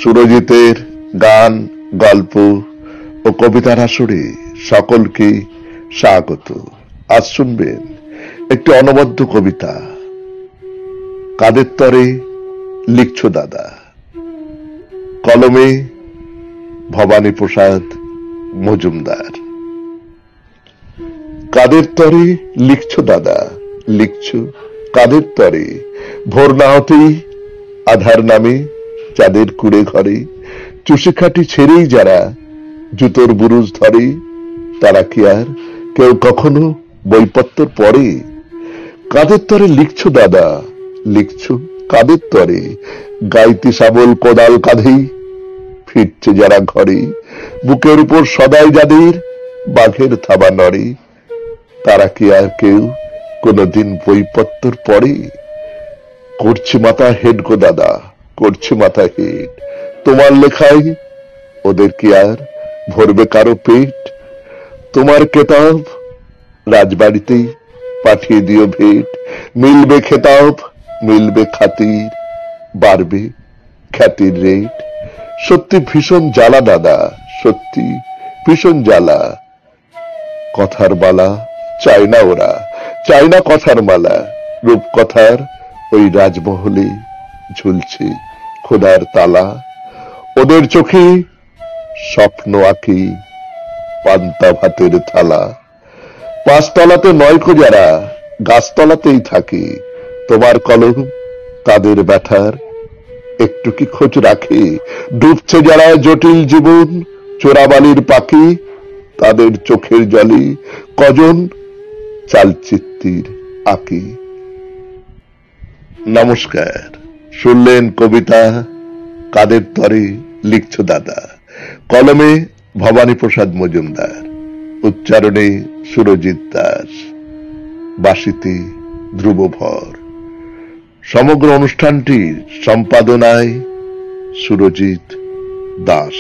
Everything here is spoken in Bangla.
সুরজিতের গান, গল্প ও কবিতার আসরে সকলকে স্বাগত। আজ শুনবেন একটি অনবদ্য কবিতা, কাদের তরে লিখছো দাদা। কলমে ভবানী প্রসাদ মজুমদার। কাদের তরে লিখছো দাদা, লিখছো কাদের তরে? ভোর না হতেই আধার নামে চাঁদের কুড়ে ঘরে চুষিখাটি ছেড়েই যারা জুতোর বুরুজ ধরে, তারা কি আর কেউ কখনো বইপত্তর পড়ে? কাদের তরে লিখছো দাদা, লিখছো কাদের তরে? গাইতে শাবল কোদাল কাঁধেই ফিরছে যারা ঘরে, বুকের উপর সদাই যাদের বাঘের থাবা নড়ে, তারা কি আর কেউ কোনদিন বইপত্তর পড়ে? করছে মাথা হেড গো দাদা, করছে মাথা হেড। তোমার লেখায় ওদের কি আর ভরবে কারো পেট? তোমার কেতাব রাজবাড়িতেই পাঠিয়ে দিও ভেট, মিলবে খেতাব, মিলবে খাতির, বাড়বে খ্যাতির রেট। সত্যি ভীষণ জ্বালা দাদা, সত্যি ভীষণ জ্বালা। কথার মালা চায় না ওরা, চায় না কথার মালা। রূপকথার ওই রাজমহলে ঝুলছে খোদার তালা। ওদের চোখে স্বপ্ন আঁকি পান্তা ভাতের থালা। পাঁচতলাতে নয় কো যারা, গাছতলাতেই থাকে। তোমার কলম তাদের ব্যথার একটু কি খোঁজ রাখে? ডুবছে যারা জটিল জীবন চোরাবালির পাখি, তাদের চোখের জলে কজন চালচিত্তির আঁকি। নমস্কার, শুনলেন কবিতা কাদের তরে লিখছো দাদা। কলমে ভবানী প্রসাদ মজুমদার, উচ্চারণে সুরজিৎ দাস, বাঁশিতে ধ্রুবভর। সমগ্র অনুষ্ঠানটির সম্পাদনায় সুরজিৎ দাস।